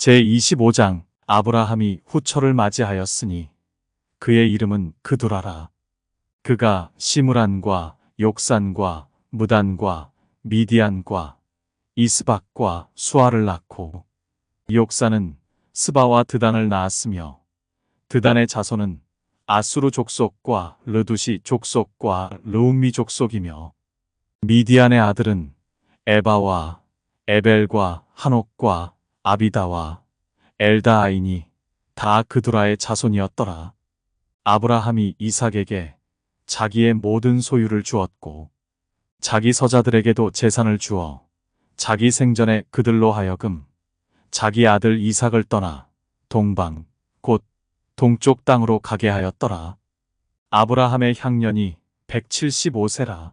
제25장 아브라함이 후처를 맞이하였으니 그의 이름은 그두라라. 그가 시므란과 욕산과 무단과 미디안과 이스박과 수아를 낳고 욕산은 스바와 드단을 낳았으며 드단의 자손은 아수르 족속과 르두시 족속과 르움미 족속이며 미디안의 아들은 에바와 에벨과 한옥과 아비다와 엘다아이니 다 그두라의 자손이었더라. 아브라함이 이삭에게 자기의 모든 소유를 주었고 자기 서자들에게도 재산을 주어 자기 생전에 그들로 하여금 자기 아들 이삭을 떠나 동방 곧 동쪽 땅으로 가게 하였더라. 아브라함의 향년이 175세라.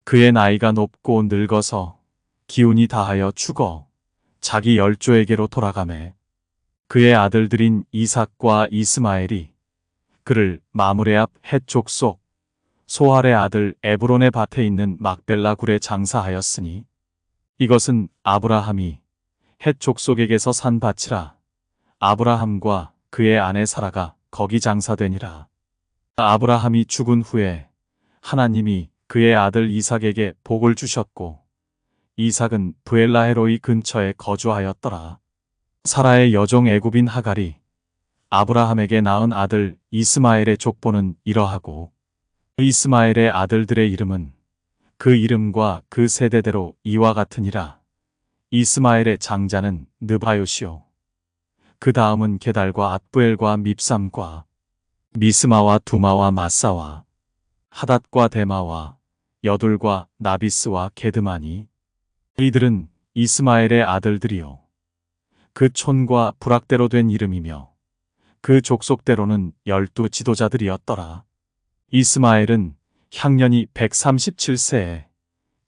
그의 나이가 높고 늙어서 기운이 다하여 죽어 자기 열조에게로 돌아가매 그의 아들들인 이삭과 이스마엘이 그를 마므레 앞 헷 족속 소할의 아들 에브론의 밭에 있는 막벨라 굴에 장사하였으니 이것은 아브라함이 헷 족속에게서 산 밭이라. 아브라함과 그의 아내 사라가 거기 장사되니라. 아브라함이 죽은 후에 하나님이 그의 아들 이삭에게 복을 주셨고 이삭은 브엘라헤로이 근처에 거주하였더라. 사라의 여종 애굽인 하갈이 아브라함에게 낳은 아들 이스마엘의 족보는 이러하고 이스마엘의 아들들의 이름은 그 이름과 그 세대대로 이와 같으니라. 이스마엘의 장자는 느바요시요. 그 다음은 게달과 앗부엘과 밉삼과 미스마와 두마와 마사와 하닷과 데마와 여둘과 나비스와 게드마니 이들은 이스마엘의 아들들이요. 그 촌과 부락대로 된 이름이며 그 족속대로는 12 지도자들이었더라. 이스마엘은 향년이 137세에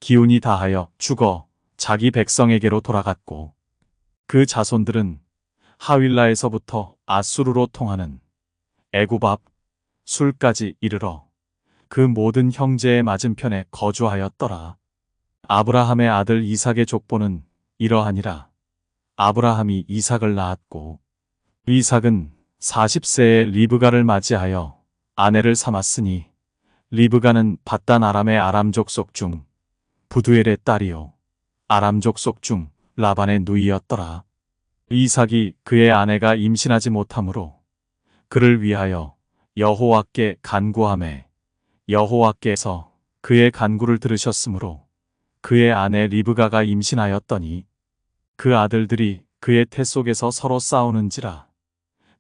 기운이 다하여 죽어 자기 백성에게로 돌아갔고 그 자손들은 하윌라에서부터 아수르로 통하는 애굽 앞 술까지 이르러 그 모든 형제의 맞은편에 거주하였더라. 아브라함의 아들 이삭의 족보는 이러하니라. 아브라함이 이삭을 낳았고 이삭은 40세에 리브가를 맞이하여 아내를 삼았으니 리브가는 밧단 아람의 아람 족속 중 부두엘의 딸이요 아람 족속 중 라반의 누이였더라. 이삭이 그의 아내가 임신하지 못하므로 그를 위하여 여호와께 간구하매 여호와께서 그의 간구를 들으셨으므로 그의 아내 리브가가 임신하였더니 그 아들들이 그의 태 속에서 서로 싸우는지라.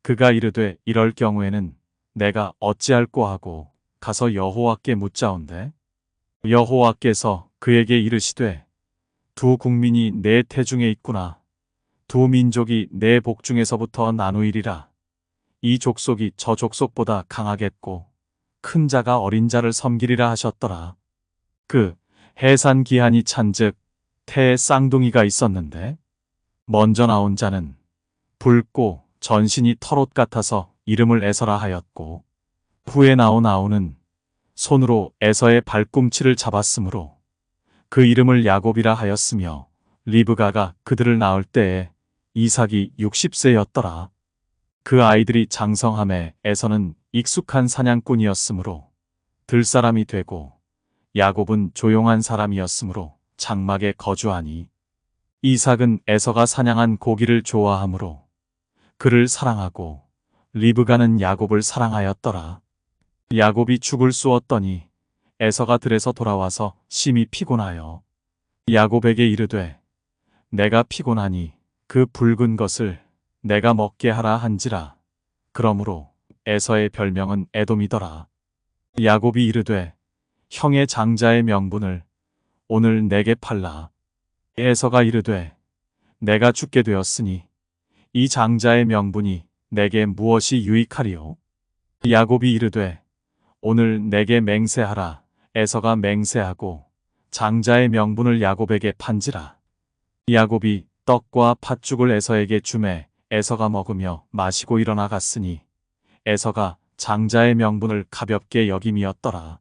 그가 이르되 이럴 경우에는 내가 어찌할꼬 하고 가서 여호와께 묻자온대. 여호와께서 그에게 이르시되 두 국민이 내 태중에 있구나. 두 민족이 내 복중에서부터 나누이리라. 이 족속이 저 족속보다 강하겠고 큰 자가 어린 자를 섬기리라 하셨더라. 그 해산 기한이 찬즉 태에 쌍둥이가 있었는데 먼저 나온 자는 붉고 전신이 털옷 같아서 이름을 에서라 하였고 후에 나온 아우는 손으로 에서의 발꿈치를 잡았으므로 그 이름을 야곱이라 하였으며 리브가가 그들을 낳을 때에 이삭이 60세였더라. 그 아이들이 장성함에 에서는 익숙한 사냥꾼이었으므로 들사람이 되고 야곱은 조용한 사람이었으므로 장막에 거주하니 이삭은 에서가 사냥한 고기를 좋아하므로 그를 사랑하고 리브가는 야곱을 사랑하였더라. 야곱이 죽을 쑤었더니 에서가 들에서 돌아와서 심히 피곤하여 야곱에게 이르되 내가 피곤하니 그 붉은 것을 내가 먹게 하라 한지라. 그러므로 에서의 별명은 에돔이더라. 야곱이 이르되 형의 장자의 명분을 오늘 내게 팔라. 에서가 이르되 내가 죽게 되었으니 이 장자의 명분이 내게 무엇이 유익하리요? 야곱이 이르되 오늘 내게 맹세하라. 에서가 맹세하고 장자의 명분을 야곱에게 판지라. 야곱이 떡과 팥죽을 에서에게 주매 에서가 먹으며 마시고 일어나 갔으니 에서가 장자의 명분을 가볍게 여김이었더라.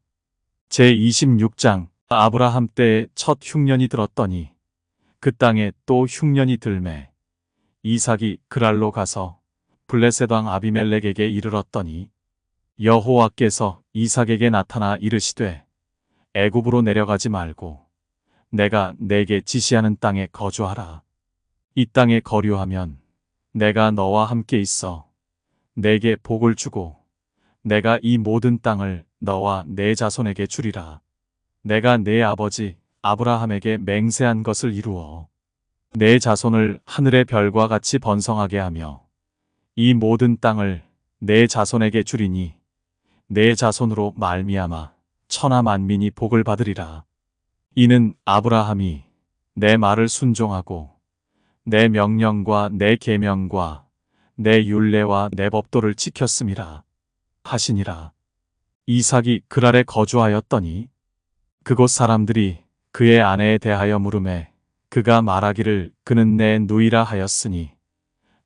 제26장 아브라함 때에 첫 흉년이 들었더니 그 땅에 또 흉년이 들매 이삭이 그랄로 가서 블레셋 왕 아비멜렉에게 이르렀더니 여호와께서 이삭에게 나타나 이르시되 애굽으로 내려가지 말고 내가 내게 지시하는 땅에 거주하라. 이 땅에 거류하면 내가 너와 함께 있어 내게 복을 주고 내가 이 모든 땅을 너와 내 자손에게 주리라. 내가 내 아버지 아브라함에게 맹세한 것을 이루어 내 자손을 하늘의 별과 같이 번성하게 하며 이 모든 땅을 내 자손에게 주리니 내 자손으로 말미암아 천하 만민이 복을 받으리라. 이는 아브라함이 내 말을 순종하고 내 명령과 내 계명과 내 율례와 내 법도를 지켰음이라 하시니라. 이삭이 그랄에 거주하였더니 그곳 사람들이 그의 아내에 대하여 물으매 그가 말하기를 그는 내 누이라 하였으니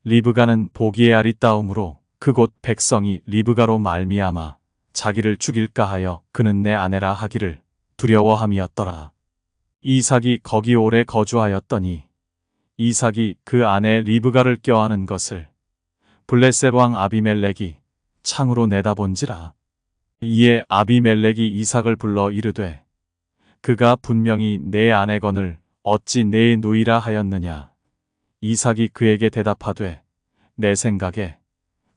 리브가는 보기에 아리따움으로 그곳 백성이 리브가로 말미암아 자기를 죽일까 하여 그는 내 아내라 하기를 두려워함이었더라. 이삭이 거기 오래 거주하였더니 이삭이 그 아내 리브가를 껴안은 것을 블레셋 왕 아비멜렉이 창으로 내다본지라. 이에 아비멜렉이 이삭을 불러 이르되 그가 분명히 내 아내거늘 어찌 내 누이라 하였느냐. 이삭이 그에게 대답하되 내 생각에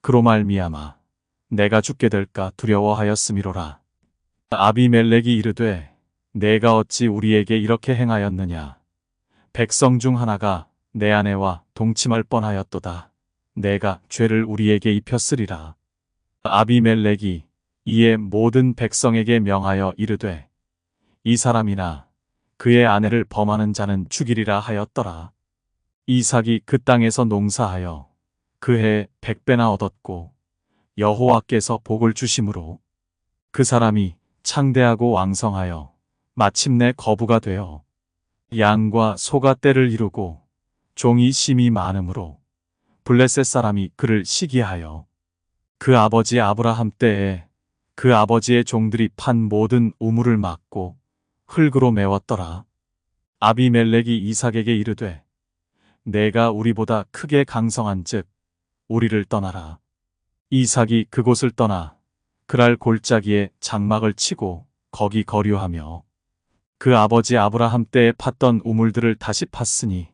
그로 말미암아 내가 죽게 될까 두려워하였음이로라. 아비멜렉이 이르되 내가 어찌 우리에게 이렇게 행하였느냐. 백성 중 하나가 내 아내와 동침할 뻔하였도다. 내가 죄를 우리에게 입혔으리라. 아비멜렉이 이에 모든 백성에게 명하여 이르되 이 사람이나 그의 아내를 범하는 자는 죽이리라 하였더라. 이삭이 그 땅에서 농사하여 그 해 100배나 얻었고 여호와께서 복을 주심으로 그 사람이 창대하고 왕성하여 마침내 거부가 되어 양과 소가 떼를 이루고 종이 심이 많으므로 블레셋 사람이 그를 시기하여 그 아버지 아브라함 때에 그 아버지의 종들이 판 모든 우물을 막고 흙으로 메웠더라. 아비멜렉이 이삭에게 이르되 내가 우리보다 크게 강성한즉 우리를 떠나라. 이삭이 그곳을 떠나 그랄 골짜기에 장막을 치고 거기 거류하며 그 아버지 아브라함 때에 팠던 우물들을 다시 팠으니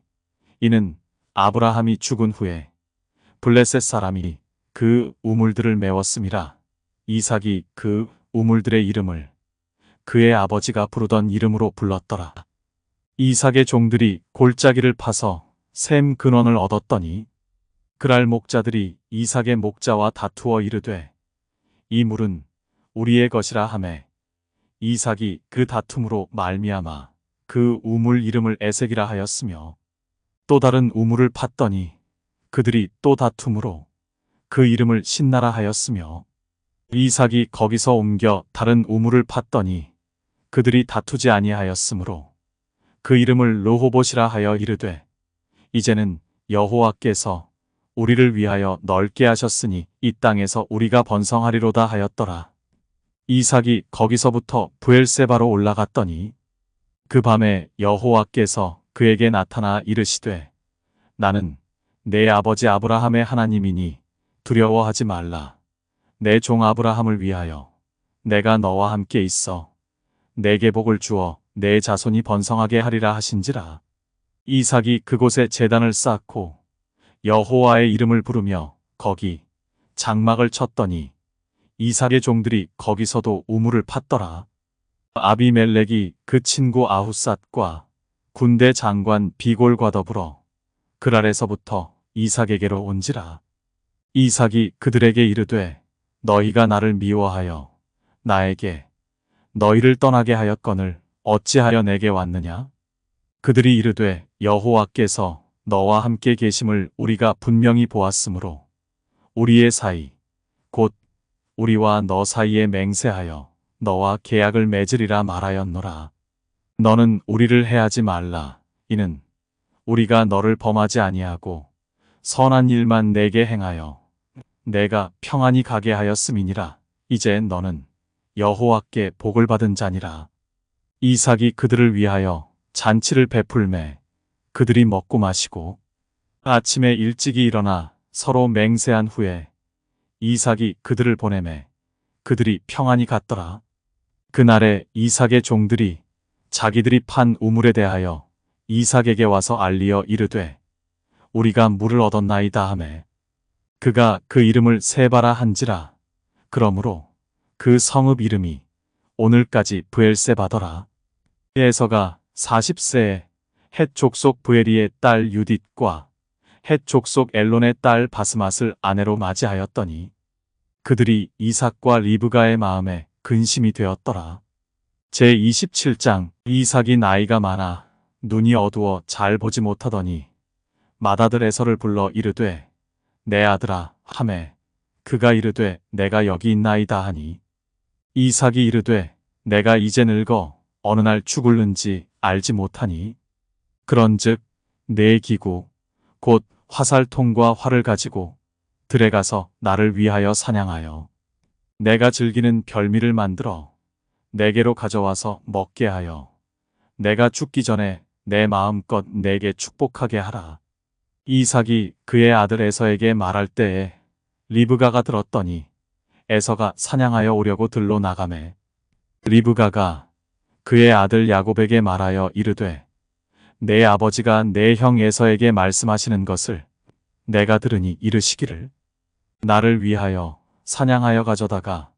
이는 아브라함이 죽은 후에 블레셋 사람이 그 우물들을 메웠음이라. 이삭이 그 우물들의 이름을 그의 아버지가 부르던 이름으로 불렀더라. 이삭의 종들이 골짜기를 파서 샘 근원을 얻었더니 그랄 목자들이 이삭의 목자와 다투어 이르되 이 물은 우리의 것이라 하매 이삭이 그 다툼으로 말미암아 그 우물 이름을 에색이라 하였으며 또 다른 우물을 팠더니 그들이 또 다툼으로 그 이름을 신나라 하였으며 이삭이 거기서 옮겨 다른 우물을 팠더니 그들이 다투지 아니하였으므로 그 이름을 르호봇이라 하여 이르되 이제는 여호와께서 우리를 위하여 넓게 하셨으니 이 땅에서 우리가 번성하리로다 하였더라. 이삭이 거기서부터 브엘세바로 올라갔더니 그 밤에 여호와께서 그에게 나타나 이르시되 나는 내 아버지 아브라함의 하나님이니 두려워하지 말라. 내 종 아브라함을 위하여 내가 너와 함께 있어 내게 복을 주어 내 자손이 번성하게 하리라 하신지라. 이삭이 그곳에 제단을 쌓고 여호와의 이름을 부르며 거기 장막을 쳤더니 이삭의 종들이 거기서도 우물을 팠더라. 아비멜렉이 그 친구 아후삿과 군대 장관 비골과 더불어 그랄에서부터 이삭에게로 온지라. 이삭이 그들에게 이르되 너희가 나를 미워하여 나에게 너희를 떠나게 하였거늘 어찌하여 내게 왔느냐? 그들이 이르되 여호와께서 너와 함께 계심을 우리가 분명히 보았으므로 우리의 사이 곧 우리와 너 사이에 맹세하여 너와 계약을 맺으리라 말하였노라. 너는 우리를 해하지 말라. 이는 우리가 너를 범하지 아니하고 선한 일만 내게 행하여 내가 평안히 가게 하였음이니라. 이제 너는 여호와께 복을 받은 자니라. 이삭이 그들을 위하여 잔치를 베풀매 그들이 먹고 마시고 아침에 일찍이 일어나 서로 맹세한 후에 이삭이 그들을 보내매 그들이 평안히 갔더라. 그날에 이삭의 종들이 자기들이 판 우물에 대하여 이삭에게 와서 알리어 이르되 우리가 물을 얻었나이다 하매 그가 그 이름을 세바라 한지라. 그러므로 그 성읍 이름이 오늘까지 브엘세바더라. 에서가 40세에 헷 족속 브에리의 딸 유딧과 헷 족속 엘론의 딸 바스맛을 아내로 맞이하였더니 그들이 이삭과 리브가의 마음에 근심이 되었더라. 제27장. 이삭이 나이가 많아 눈이 어두워 잘 보지 못하더니 맏아들 에서를 불러 이르되 내 아들아 하매 그가 이르되 내가 여기 있나이다 하니 이삭이 이르되 내가 이제 늙어 어느 날 죽을는지 알지 못하니 그런즉 내 기구 곧 화살통과 활을 가지고 들에 가서 나를 위하여 사냥하여 내가 즐기는 별미를 만들어 내게로 가져와서 먹게 하여 내가 죽기 전에 내 마음껏 내게 축복하게 하라. 이삭이 그의 아들 에서에게 말할 때에 리브가가 들었더니 에서가 사냥하여 오려고 들로 나가매 리브가가 그의 아들 야곱에게 말하여 이르되 내 아버지가 내 형 에서에게 말씀하시는 것을 내가 들으니 이르시기를 나를 위하여 사냥하여 가져다가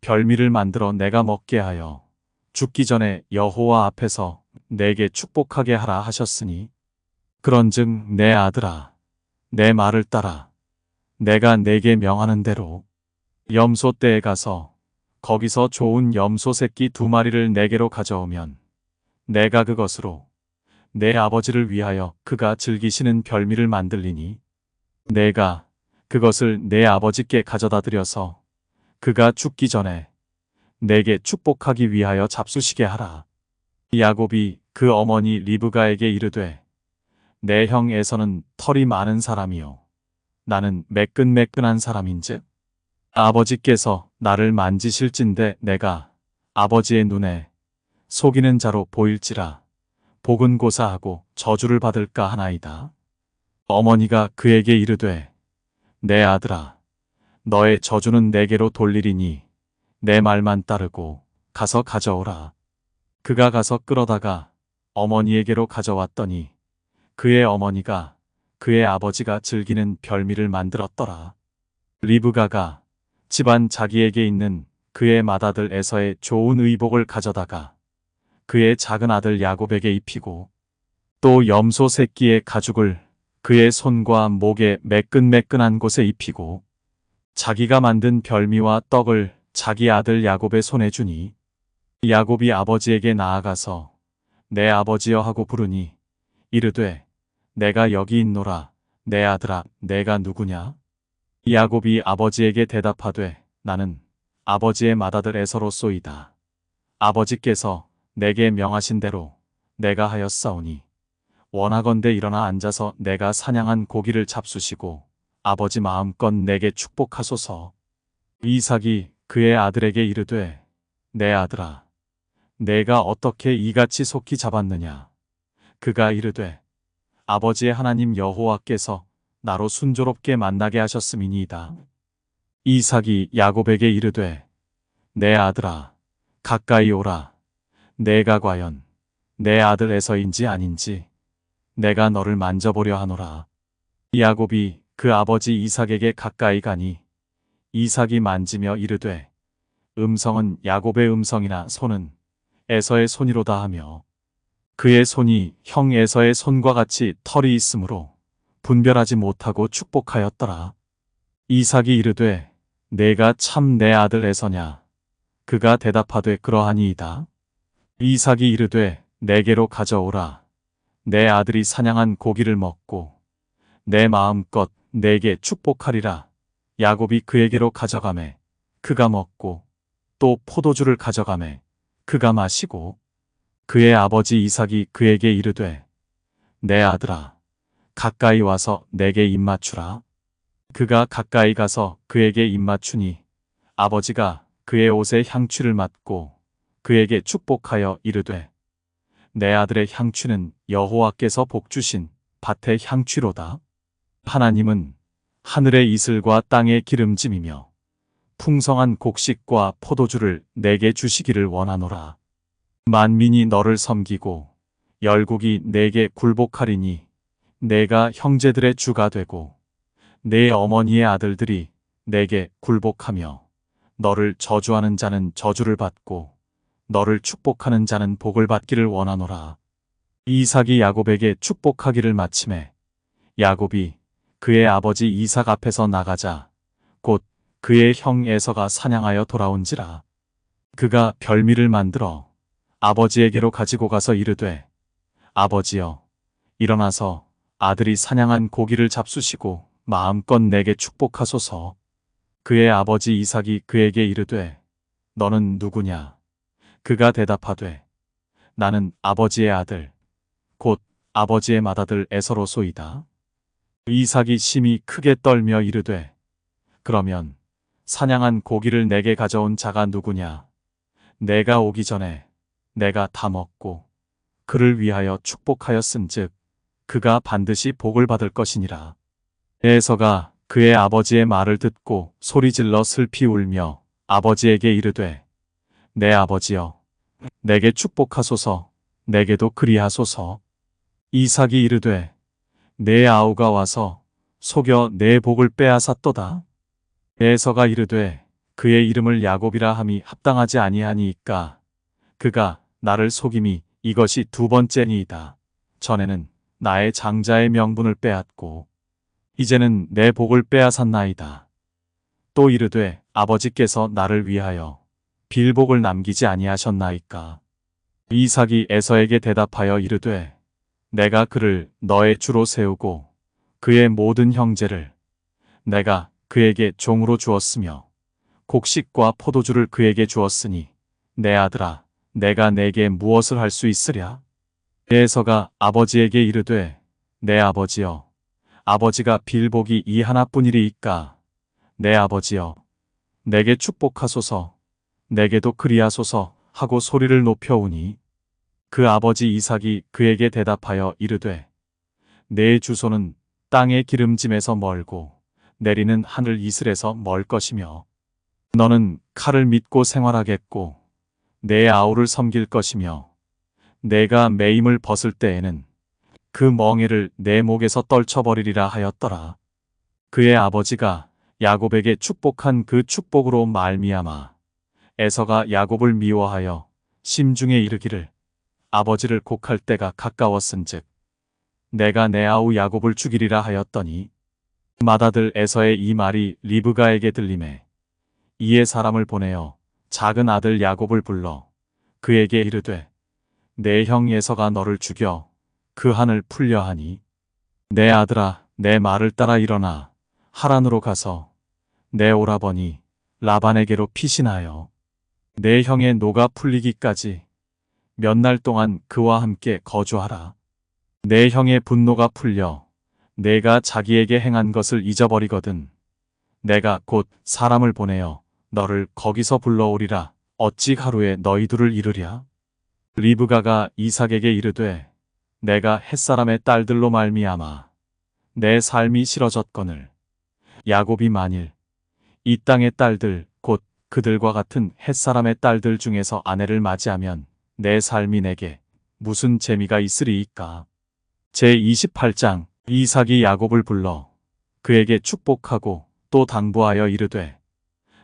별미를 만들어 내가 먹게 하여 죽기 전에 여호와 앞에서 내게 축복하게 하라 하셨으니 그런즉 내 아들아 내 말을 따라 내가 내게 명하는 대로 염소떼에 가서 거기서 좋은 염소 새끼 2마리를 내게로 가져오면 내가 그것으로 내 아버지를 위하여 그가 즐기시는 별미를 만들리니 내가 그것을 내 아버지께 가져다 드려서 그가 죽기 전에 내게 축복하기 위하여 잡수시게 하라. 야곱이 그 어머니 리브가에게 이르되 내 형 에서는 털이 많은 사람이요 나는 매끈매끈한 사람인즉 아버지께서 나를 만지실진대 내가 아버지의 눈에 속이는 자로 보일지라 복은 고사하고 저주를 받을까 하나이다. 어머니가 그에게 이르되 내 아들아 너의 저주는 내게로 돌리리니 내 말만 따르고 가서 가져오라. 그가 가서 끌어다가 어머니에게로 가져왔더니 그의 어머니가 그의 아버지가 즐기는 별미를 만들었더라. 리브가가 집안 자기에게 있는 그의 맏아들 에서의 좋은 의복을 가져다가 그의 작은 아들 야곱에게 입히고 또 염소 새끼의 가죽을 그의 손과 목에 매끈매끈한 곳에 입히고 자기가 만든 별미와 떡을 자기 아들 야곱의 손에 주니 야곱이 아버지에게 나아가서 내 아버지여 하고 부르니 이르되 내가 여기 있노라. 내 아들아 내가 누구냐? 야곱이 아버지에게 대답하되 나는 아버지의 맏아들 에서로소이다. 아버지께서 내게 명하신 대로 내가 하였사오니 원하건대 일어나 앉아서 내가 사냥한 고기를 잡수시고 아버지 마음껏 내게 축복하소서. 이삭이 그의 아들에게 이르되 내 아들아 내가 어떻게 이같이 속히 잡았느냐? 그가 이르되 아버지의 하나님 여호와께서 나로 순조롭게 만나게 하셨음이니이다. 이삭이 야곱에게 이르되 내 아들아 가까이 오라. 내가 과연 내 아들 에서인지 아닌지 내가 너를 만져보려 하노라. 야곱이 그 아버지 이삭에게 가까이 가니 이삭이 만지며 이르되 음성은 야곱의 음성이나 손은 에서의 손이로다 하며 그의 손이 형 에서의 손과 같이 털이 있으므로 분별하지 못하고 축복하였더라. 이삭이 이르되 내가 참 내 아들 에서냐? 그가 대답하되 그러하니이다. 이삭이 이르되 내게로 가져오라. 내 아들이 사냥한 고기를 먹고 내 마음껏 내게 축복하리라. 야곱이 그에게로 가져가매 그가 먹고 또 포도주를 가져가매 그가 마시고 그의 아버지 이삭이 그에게 이르되 내 아들아 가까이 와서 내게 입맞추라. 그가 가까이 가서 그에게 입맞추니 아버지가 그의 옷에 향취를 맡고 그에게 축복하여 이르되 내 아들의 향취는 여호와께서 복주신 밭의 향취로다. 하나님은 하늘의 이슬과 땅의 기름짐이며 풍성한 곡식과 포도주를 내게 주시기를 원하노라. 만민이 너를 섬기고 열국이 내게 굴복하리니 내가 형제들의 주가 되고 내 어머니의 아들들이 내게 굴복하며 너를 저주하는 자는 저주를 받고 너를 축복하는 자는 복을 받기를 원하노라. 이삭이 야곱에게 축복하기를 마침에 야곱이 그의 아버지 이삭 앞에서 나가자 곧 그의 형 에서가 사냥하여 돌아온지라. 그가 별미를 만들어 아버지에게로 가지고 가서 이르되 아버지여 일어나서 아들이 사냥한 고기를 잡수시고 마음껏 내게 축복하소서. 그의 아버지 이삭이 그에게 이르되 너는 누구냐? 그가 대답하되 나는 아버지의 아들 곧 아버지의 맏아들 에서로소이다. 이삭이 심히 크게 떨며 이르되 그러면 사냥한 고기를 내게 가져온 자가 누구냐? 내가 오기 전에 내가 다 먹고 그를 위하여 축복하였은즉 그가 반드시 복을 받을 것이니라. 에서가 그의 아버지의 말을 듣고 소리질러 슬피 울며 아버지에게 이르되 내 아버지여 내게 축복하소서. 내게도 그리하소서. 이삭이 이르되 내 아우가 와서 속여 내 복을 빼앗았도다. 에서가 이르되 그의 이름을 야곱이라 함이 합당하지 아니하니이까 그가 나를 속임이 이것이 두 번째니이다. 전에는 나의 장자의 명분을 빼앗고 이제는 내 복을 빼앗았나이다. 또 이르되 아버지께서 나를 위하여 빌복을 남기지 아니하셨나이까. 이삭이 에서에게 대답하여 이르되 내가 그를 너의 주로 세우고 그의 모든 형제를 내가 그에게 종으로 주었으며 곡식과 포도주를 그에게 주었으니 내 아들아 내가 내게 무엇을 할 수 있으랴? 에서가 아버지에게 이르되 내 아버지여 아버지가 빌복이 이 하나뿐이리이까 내 아버지여 내게 축복하소서. 내게도 그리하소서 하고 소리를 높여오니 그 아버지 이삭이 그에게 대답하여 이르되 내 주소는 땅의 기름짐에서 멀고 내리는 하늘 이슬에서 멀 것이며 너는 칼을 믿고 생활하겠고 내 아우를 섬길 것이며 내가 매임을 벗을 때에는 그 멍에를 내 목에서 떨쳐버리리라 하였더라. 그의 아버지가 야곱에게 축복한 그 축복으로 말미암아 에서가 야곱을 미워하여 심중에 이르기를 아버지를 곡할 때가 가까웠은즉 내가 내 아우 야곱을 죽이리라 하였더니 맏아들 에서의 이 말이 리브가에게 들리매 이에 사람을 보내어 작은 아들 야곱을 불러 그에게 이르되 내 형 에서가 너를 죽여 그 한을 풀려 하니 내 아들아 내 말을 따라 일어나 하란으로 가서 내 오라버니 라반에게로 피신하여 내 형의 노가 풀리기까지 몇 날 동안 그와 함께 거주하라. 내 형의 분노가 풀려 내가 자기에게 행한 것을 잊어버리거든 내가 곧 사람을 보내어 너를 거기서 불러오리라. 어찌 하루에 너희 둘을 이르랴? 리브가가 이삭에게 이르되 내가 햇사람의 딸들로 말미암아 내 삶이 싫어졌거늘 야곱이 만일 이 땅의 딸들 곧 그들과 같은 햇사람의 딸들 중에서 아내를 맞이하면 내 삶이 내게 무슨 재미가 있으리이까. 제28장 이삭이 야곱을 불러 그에게 축복하고 또 당부하여 이르되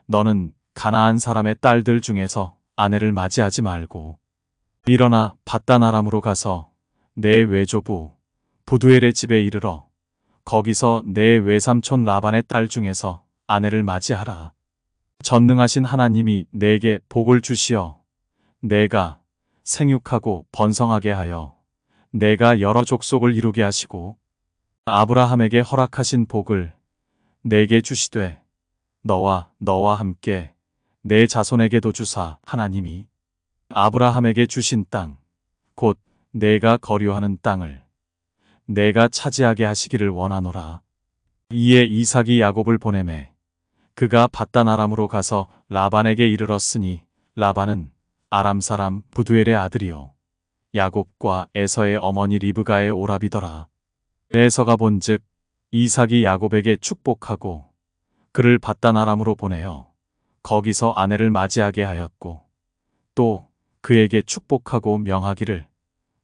너는 가나안 사람의 딸들 중에서 아내를 맞이하지 말고 일어나 밧단 아람으로 가서 내 외조부 부두엘의 집에 이르러 거기서 내 외삼촌 라반의 딸 중에서 아내를 맞이하라. 전능하신 하나님이 내게 복을 주시어 내가 생육하고 번성하게 하여 내가 여러 족속을 이루게 하시고 아브라함에게 허락하신 복을 내게 주시되 너와 함께 내 자손에게도 주사 하나님이 아브라함에게 주신 땅 곧 내가 거류하는 땅을 내가 차지하게 하시기를 원하노라. 이에 이삭이 야곱을 보내매 그가 밧단 아람으로 가서 라반에게 이르렀으니 라반은 아람 사람 부두엘의 아들이요 야곱과 에서의 어머니 리브가의 오라비더라. 에서가 본즉 이삭이 야곱에게 축복하고 그를 받단 아람으로 보내어 거기서 아내를 맞이하게 하였고 또 그에게 축복하고 명하기를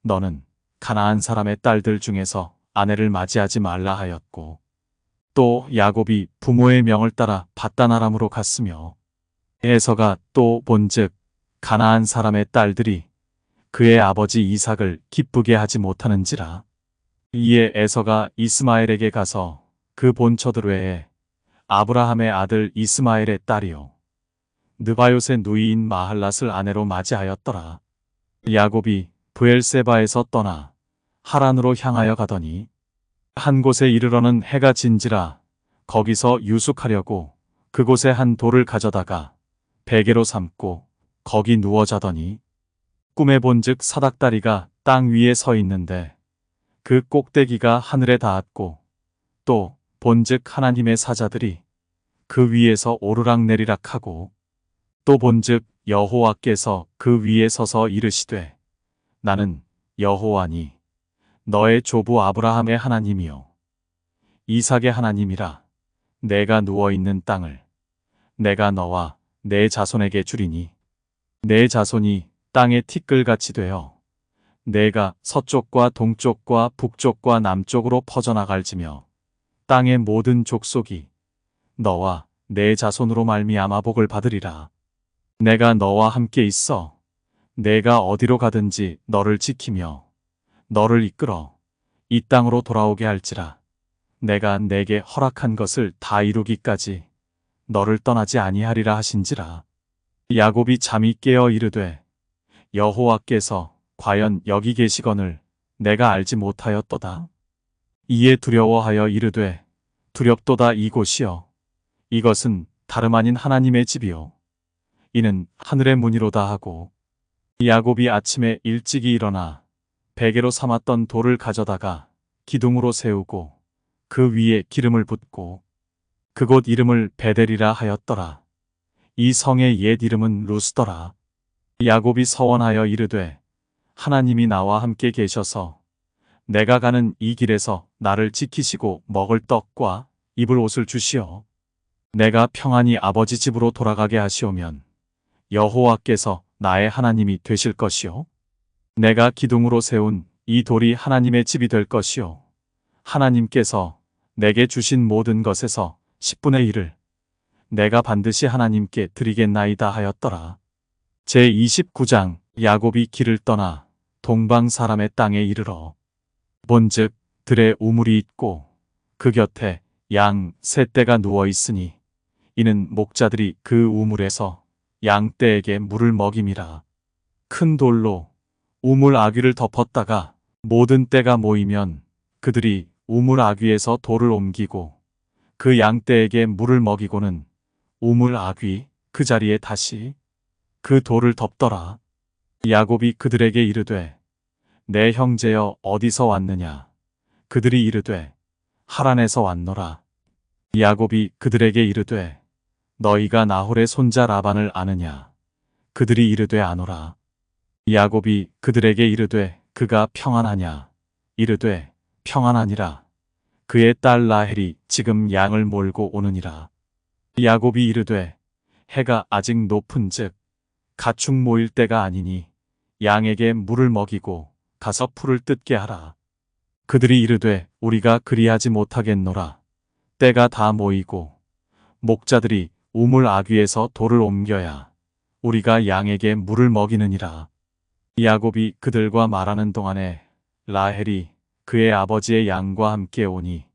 너는 가나안 사람의 딸들 중에서 아내를 맞이하지 말라 하였고 또 야곱이 부모의 명을 따라 받단 아람으로 갔으며 에서가 또 본즉 가나안 사람의 딸들이 그의 아버지 이삭을 기쁘게 하지 못하는지라. 이에 에서가 이스마엘에게 가서 그 본처들 외에 아브라함의 아들 이스마엘의 딸이요 느바요의 누이인 마할랏을 아내로 맞이하였더라. 야곱이 브엘세바에서 떠나 하란으로 향하여 가더니 한 곳에 이르러는 해가 진지라 거기서 유숙하려고 그곳에 한 돌을 가져다가 베개로 삼고 거기 누워 자더니 꿈에 본즉 사닥다리가 땅 위에 서 있는데 그 꼭대기가 하늘에 닿았고 또 본즉 하나님의 사자들이 그 위에서 오르락내리락 하고 또 본즉 여호와께서 그 위에 서서 이르시되 나는 여호와니 너의 조부 아브라함의 하나님이요 이삭의 하나님이라. 내가 누워있는 땅을 내가 너와 내 자손에게 주리니 내 자손이 땅의 티끌같이 되어 내가 서쪽과 동쪽과 북쪽과 남쪽으로 퍼져나갈지며 땅의 모든 족속이 너와 내 자손으로 말미암아 복을 받으리라. 내가 너와 함께 있어 내가 어디로 가든지 너를 지키며 너를 이끌어 이 땅으로 돌아오게 할지라. 내가 내게 허락한 것을 다 이루기까지 너를 떠나지 아니하리라 하신지라. 야곱이 잠이 깨어 이르되 여호와께서 과연 여기 계시거늘 내가 알지 못하였도다. 이에 두려워하여 이르되 두렵도다. 이곳이여 이것은 다름 아닌 하나님의 집이요 이는 하늘의 문이로다 하고 야곱이 아침에 일찍이 일어나 베개로 삼았던 돌을 가져다가 기둥으로 세우고 그 위에 기름을 붓고 그곳 이름을 베델이라 하였더라. 이 성의 옛 이름은 루스더라. 야곱이 서원하여 이르되 하나님이 나와 함께 계셔서 내가 가는 이 길에서 나를 지키시고 먹을 떡과 입을 옷을 주시어 내가 평안히 아버지 집으로 돌아가게 하시오면 여호와께서 나의 하나님이 되실 것이요 내가 기둥으로 세운 이 돌이 하나님의 집이 될 것이요 하나님께서 내게 주신 모든 것에서 10분의 1을 내가 반드시 하나님께 드리겠나이다 하였더라. 제29장 야곱이 길을 떠나 동방 사람의 땅에 이르러 본즉 들에 우물이 있고 그 곁에 양 세 떼가 누워 있으니 이는 목자들이 그 우물에서 양 떼에게 물을 먹임이라. 큰 돌로 우물 아귀를 덮었다가 모든 떼가 모이면 그들이 우물 아귀에서 돌을 옮기고 그 양 떼에게 물을 먹이고는 우물 아귀 그 자리에 다시 그 돌을 덮더라. 야곱이 그들에게 이르되 내 형제여 어디서 왔느냐. 그들이 이르되 하란에서 왔노라. 야곱이 그들에게 이르되 너희가 나홀의 손자 라반을 아느냐. 그들이 이르되 아노라. 야곱이 그들에게 이르되 그가 평안하냐. 이르되 평안하니라. 그의 딸 라헬이 지금 양을 몰고 오느니라. 야곱이 이르되 해가 아직 높은즉 가축 모일 때가 아니니 양에게 물을 먹이고 가서 풀을 뜯게 하라. 그들이 이르되 우리가 그리하지 못하겠노라. 때가 다 모이고 목자들이 우물 아귀에서 돌을 옮겨야 우리가 양에게 물을 먹이느니라. 야곱이 그들과 말하는 동안에 라헬이 그의 아버지의 양과 함께 오니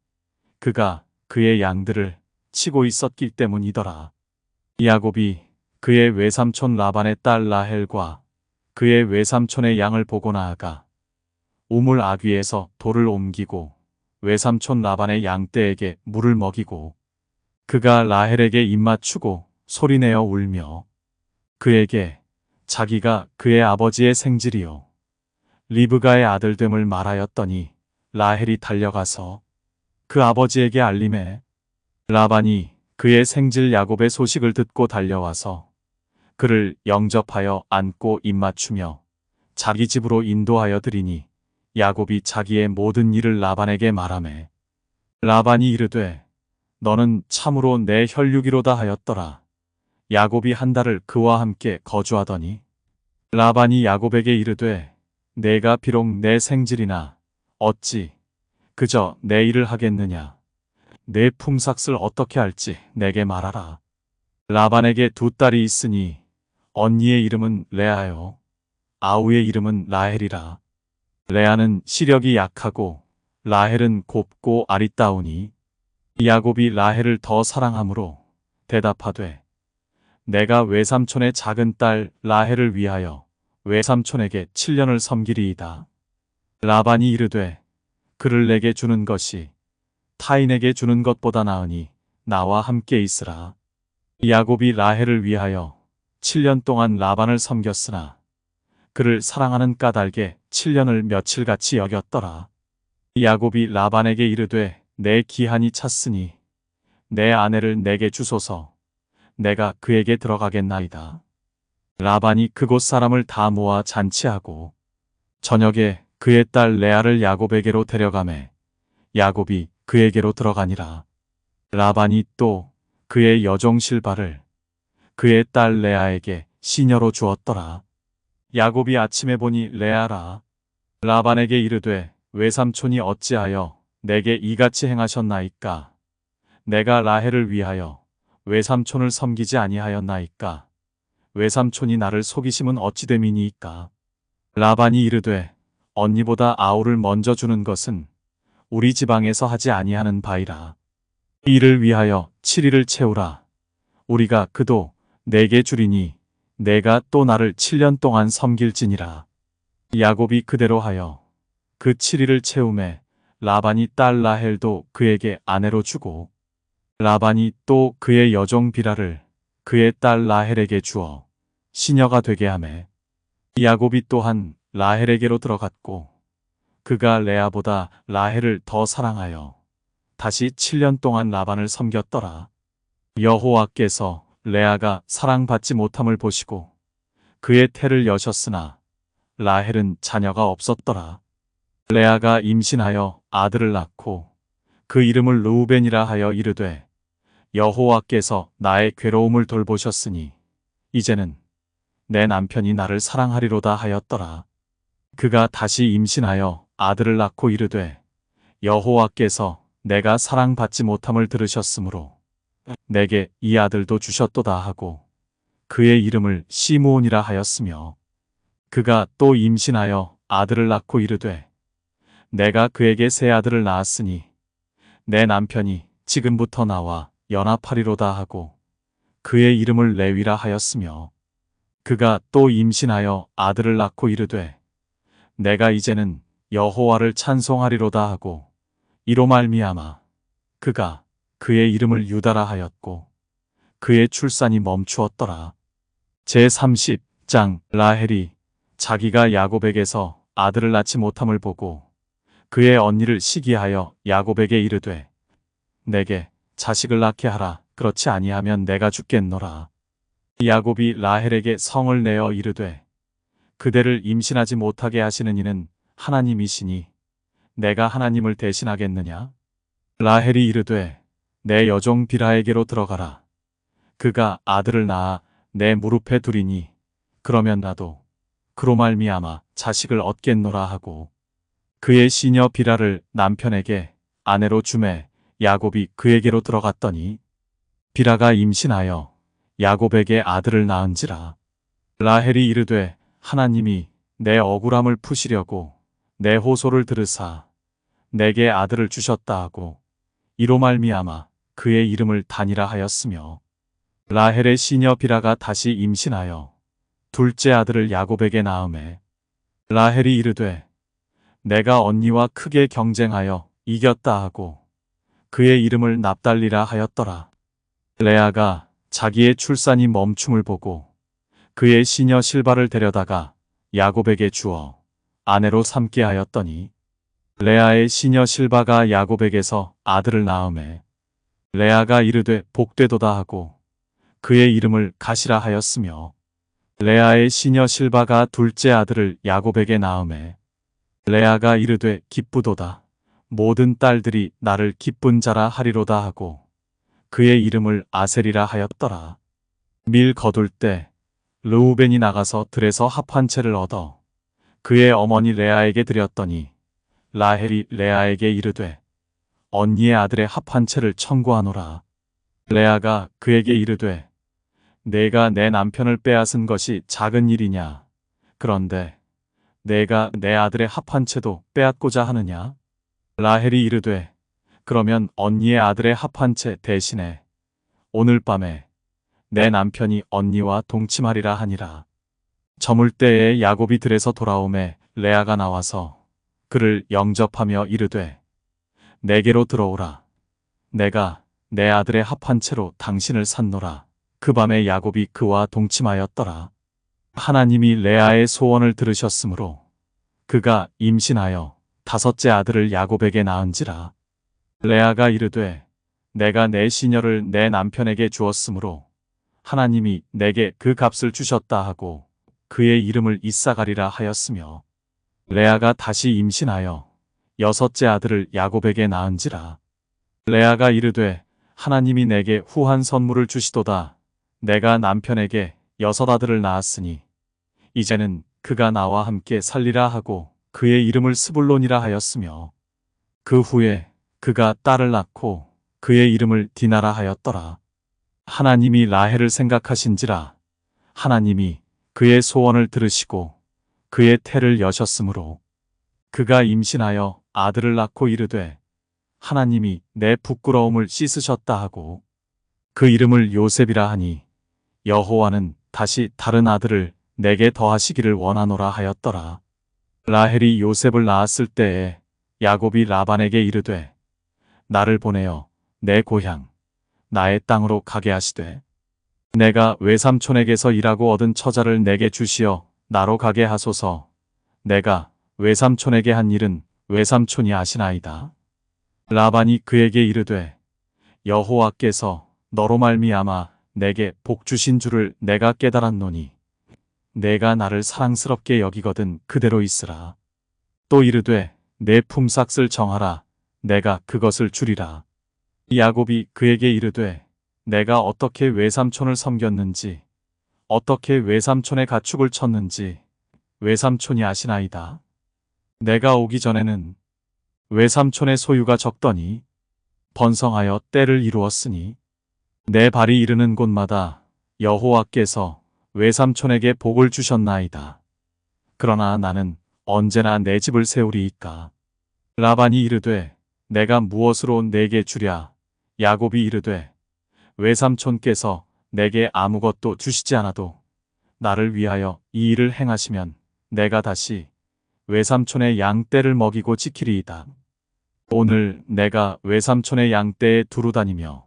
그가 그의 양들을 치고 있었기 때문이더라. 야곱이 그의 외삼촌 라반의 딸 라헬과 그의 외삼촌의 양을 보고 나아가 우물 아귀에서 돌을 옮기고 외삼촌 라반의 양떼에게 물을 먹이고 그가 라헬에게 입맞추고 소리내어 울며 그에게 자기가 그의 아버지의 생질이요 리브가의 아들됨을 말하였더니 라헬이 달려가서 그 아버지에게 알림해 라반이 그의 생질 야곱의 소식을 듣고 달려와서 그를 영접하여 안고 입맞추며 자기 집으로 인도하여 드리니 야곱이 자기의 모든 일을 라반에게 말하매 라반이 이르되 너는 참으로 내 혈육이로다 하였더라. 야곱이 한 달을 그와 함께 거주하더니 라반이 야곱에게 이르되 내가 비록 내 생질이나 어찌 그저 내 일을 하겠느냐. 내 품삯을 어떻게 할지 내게 말하라. 라반에게 두 딸이 있으니 언니의 이름은 레아요. 아우의 이름은 라헬이라. 레아는 시력이 약하고 라헬은 곱고 아리따우니 야곱이 라헬을 더 사랑하므로 대답하되 내가 외삼촌의 작은 딸 라헬을 위하여 외삼촌에게 7년을 섬기리이다. 라반이 이르되 그를 내게 주는 것이 타인에게 주는 것보다 나으니 나와 함께 있으라. 야곱이 라헬을 위하여 7년 동안 라반을 섬겼으나 그를 사랑하는 까닭에 7년을 며칠같이 여겼더라. 야곱이 라반에게 이르되 내 기한이 찼으니 내 아내를 내게 주소서. 내가 그에게 들어가겠나이다. 라반이 그곳 사람을 다 모아 잔치하고 저녁에 그의 딸 레아를 야곱에게로 데려가매 야곱이 그에게로 들어가니라. 라반이 또 그의 여종 실바를 그의 딸 레아에게 시녀로 주었더라. 야곱이 아침에 보니 레아라. 라반에게 이르되 외삼촌이 어찌하여 내게 이같이 행하셨나이까. 내가 라헬을 위하여 외삼촌을 섬기지 아니하였나이까. 외삼촌이 나를 속이심은 어찌 됨이니이까. 라반이 이르되 언니보다 아우를 먼저 주는 것은 우리 지방에서 하지 아니하는 바이라. 이를 위하여 7일을 채우라. 우리가 그도 내게 주리니 내가 또 나를 7년 동안 섬길지니라. 야곱이 그대로 하여 그 7일을 채우매 라반이 딸 라헬도 그에게 아내로 주고 라반이 또 그의 여종 비라를 그의 딸 라헬에게 주어 시녀가 되게 하매 야곱이 또한 라헬에게로 들어갔고 그가 레아보다 라헬을 더 사랑하여 다시 7년 동안 라반을 섬겼더라. 여호와께서 레아가 사랑받지 못함을 보시고 그의 태를 여셨으나 라헬은 자녀가 없었더라. 레아가 임신하여 아들을 낳고 그 이름을 르우벤이라 하여 이르되 여호와께서 나의 괴로움을 돌보셨으니 이제는 내 남편이 나를 사랑하리로다 하였더라. 그가 다시 임신하여 아들을 낳고 이르되 여호와께서 내가 사랑받지 못함을 들으셨으므로 내게 이 아들도 주셨도다 하고 그의 이름을 시므온이라 하였으며 그가 또 임신하여 아들을 낳고 이르되 내가 그에게 새 아들을 낳았으니 내 남편이 지금부터 나와 연합하리로다 하고 그의 이름을 레위라 하였으며 그가 또 임신하여 아들을 낳고 이르되 내가 이제는 여호와를 찬송하리로다 하고 이로 말미암아 그가 그의 이름을 유다라 하였고 그의 출산이 멈추었더라. 제30장 라헬이 자기가 야곱에게서 아들을 낳지 못함을 보고 그의 언니를 시기하여 야곱에게 이르되 내게 자식을 낳게 하라. 그렇지 아니하면 내가 죽겠노라. 야곱이 라헬에게 성을 내어 이르되 그대를 임신하지 못하게 하시는 이는 하나님이시니 내가 하나님을 대신하겠느냐? 라헬이 이르되 내 여종 비라에게로 들어가라. 그가 아들을 낳아 내 무릎에 두리니 그러면 나도 그로 말미암아 자식을 얻겠노라 하고 그의 시녀 비라를 남편에게 아내로 주매 야곱이 그에게로 들어갔더니 비라가 임신하여 야곱에게 아들을 낳은지라. 라헬이 이르되 하나님이 내 억울함을 푸시려고 내 호소를 들으사 내게 아들을 주셨다 하고 이로 말미암아 그의 이름을 단이라 하였으며 라헬의 시녀 비라가 다시 임신하여 둘째 아들을 야곱에게 낳음에 라헬이 이르되 내가 언니와 크게 경쟁하여 이겼다 하고 그의 이름을 납달리라 하였더라. 레아가 자기의 출산이 멈춤을 보고 그의 시녀 실바를 데려다가 야곱에게 주어 아내로 삼게 하였더니 레아의 시녀 실바가 야곱에게서 아들을 낳음에 레아가 이르되 복되도다 하고 그의 이름을 가시라 하였으며 레아의 시녀 실바가 둘째 아들을 야곱에게 낳음에 레아가 이르되 기쁘도다 모든 딸들이 나를 기쁜 자라 하리로다 하고 그의 이름을 아셀이라 하였더라. 밀 거둘 때 르우벤이 나가서 들에서 합 한 채를 얻어 그의 어머니 레아에게 드렸더니 라헬이 레아에게 이르되 언니의 아들의 합 한 채를 청구하노라. 레아가 그에게 이르되 내가 내 남편을 빼앗은 것이 작은 일이냐? 그런데 내가 내 아들의 합 한 채도 빼앗고자 하느냐? 라헬이 이르되 그러면 언니의 아들의 합 한 채 대신에 오늘 밤에 내 남편이 언니와 동침하리라 하니라. 저물 때에 야곱이 들에서 돌아오매 레아가 나와서 그를 영접하며 이르되 내게로 들어오라. 내가 내 아들의 합 한 채로 당신을 샀노라. 그 밤에 야곱이 그와 동침하였더라. 하나님이 레아의 소원을 들으셨으므로 그가 임신하여 5째 아들을 야곱에게 낳은지라. 레아가 이르되 내가 내 시녀를 내 남편에게 주었으므로 하나님이 내게 그 값을 주셨다 하고 그의 이름을 이사가리라 하였으며 레아가 다시 임신하여 6째 아들을 야곱에게 낳은지라. 레아가 이르되 하나님이 내게 후한 선물을 주시도다. 내가 남편에게 6 아들을 낳았으니 이제는 그가 나와 함께 살리라 하고 그의 이름을 스불론이라 하였으며 그 후에 그가 딸을 낳고 그의 이름을 디나라 하였더라. 하나님이 라헬을 생각하신지라 하나님이 그의 소원을 들으시고 그의 태를 여셨으므로 그가 임신하여 아들을 낳고 이르되 하나님이 내 부끄러움을 씻으셨다 하고 그 이름을 요셉이라 하니 여호와는 다시 다른 아들을 내게 더하시기를 원하노라 하였더라. 라헬이 요셉을 낳았을 때에 야곱이 라반에게 이르되 나를 보내어 내 고향 나의 땅으로 가게 하시되 내가 외삼촌에게서 일하고 얻은 처자를 내게 주시어 나로 가게 하소서. 내가 외삼촌에게 한 일은 외삼촌이 아시나이다. 라반이 그에게 이르되 여호와께서 너로 말미암아 내게 복 주신 줄을 내가 깨달았노니 내가 나를 사랑스럽게 여기거든 그대로 있으라. 또 이르되 내 품삯을 정하라. 내가 그것을 주리라. 야곱이 그에게 이르되 내가 어떻게 외삼촌을 섬겼는지 어떻게 외삼촌의 가축을 쳤는지 외삼촌이 아시나이다. 내가 오기 전에는 외삼촌의 소유가 적더니 번성하여 때를 이루었으니 내 발이 이르는 곳마다 여호와께서 외삼촌에게 복을 주셨나이다. 그러나 나는 언제나 내 집을 세우리이까. 라반이 이르되 내가 무엇으로 내게 주랴? 야곱이 이르되 외삼촌께서 내게 아무것도 주시지 않아도 나를 위하여 이 일을 행하시면 내가 다시 외삼촌의 양떼를 먹이고 지키리이다. 오늘 내가 외삼촌의 양떼에 두루 다니며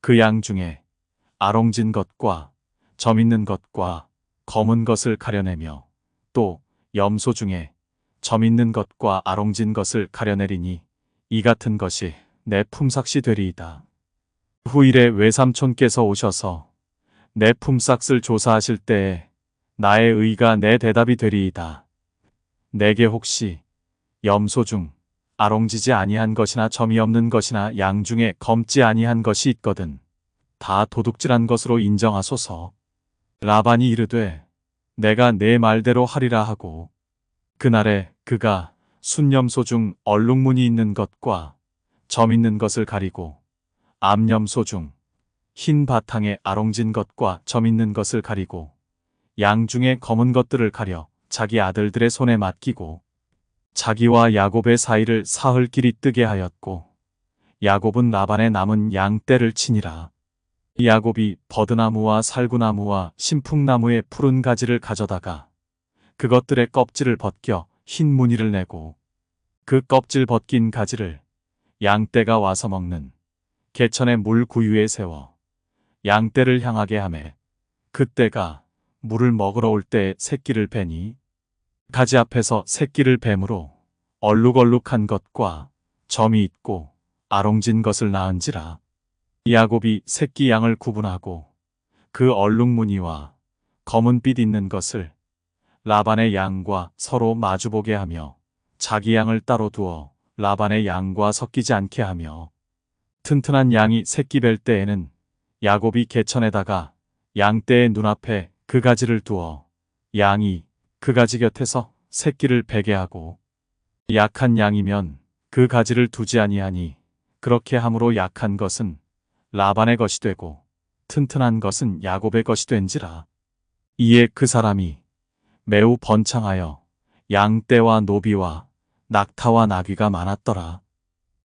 그 양 중에 아롱진 것과 점 있는 것과 검은 것을 가려내며 또 염소 중에 점 있는 것과 아롱진 것을 가려내리니 이 같은 것이 내 품삯이 되리이다. 후일에 외삼촌께서 오셔서 내 품삯을 조사하실 때에 나의 의가 내 대답이 되리이다. 내게 혹시 염소 중 아롱지지 아니한 것이나 점이 없는 것이나 양 중에 검지 아니한 것이 있거든 다 도둑질한 것으로 인정하소서. 라반이 이르되 내가 내 말대로 하리라 하고 그날에 그가 순염소 중 얼룩무늬 있는 것과 점 있는 것을 가리고 암염소 중 흰 바탕에 아롱진 것과 점 있는 것을 가리고 양 중에 검은 것들을 가려 자기 아들들의 손에 맡기고 자기와 야곱의 사이를 사흘 길이 뜨게 하였고 야곱은 라반의 남은 양 떼를 치니라. 야곱이 버드나무와 살구나무와 신풍나무의 푸른 가지를 가져다가 그것들의 껍질을 벗겨 흰 무늬를 내고 그 껍질 벗긴 가지를 양떼가 와서 먹는 개천의 물 구유에 세워 양떼를 향하게 하매 그때가 물을 먹으러 올 때 새끼를 베니 가지 앞에서 새끼를 뱀으로 얼룩얼룩한 것과 점이 있고 아롱진 것을 낳은지라. 야곱이 새끼 양을 구분하고 그 얼룩무늬와 검은빛 있는 것을 라반의 양과 서로 마주보게 하며 자기 양을 따로 두어 라반의 양과 섞이지 않게 하며 튼튼한 양이 새끼 뵐 때에는 야곱이 개천에다가 양떼의 눈앞에 그 가지를 두어 양이 그 가지 곁에서 새끼를 베게 하고 약한 양이면 그 가지를 두지 아니하니 그렇게 함으로 약한 것은 라반의 것이 되고 튼튼한 것은 야곱의 것이 된지라. 이에 그 사람이 매우 번창하여 양떼와 노비와 낙타와 나귀가 많았더라.